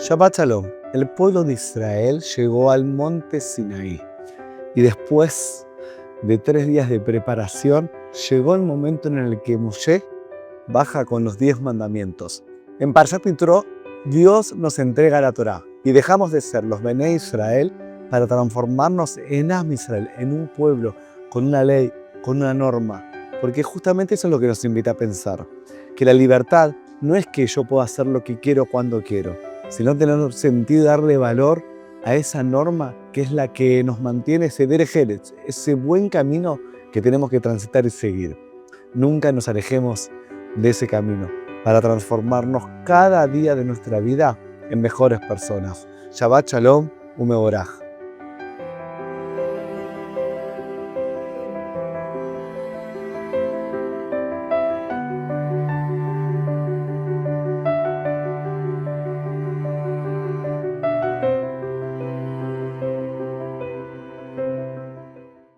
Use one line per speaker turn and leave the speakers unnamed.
Shabbat Shalom. El pueblo de Israel llegó al monte Sinaí y después de 3 días de preparación llegó el momento en el que Moshe baja con los 10 mandamientos. En Parshat Yitro, Dios nos entrega la Torá y dejamos de ser los Bené Israel para transformarnos en Am Israel, en un pueblo con una ley, con una norma, porque justamente eso es lo que nos invita a pensar, que la libertad no es que yo pueda hacer lo que quiero cuando quiero, sino tener sentido y darle valor a esa norma que es la que nos mantiene ese derech eretz, ese buen camino que tenemos que transitar y seguir. Nunca nos alejemos de ese camino para transformarnos cada día de nuestra vida en mejores personas. Shabbat Shalom, Umeboraj.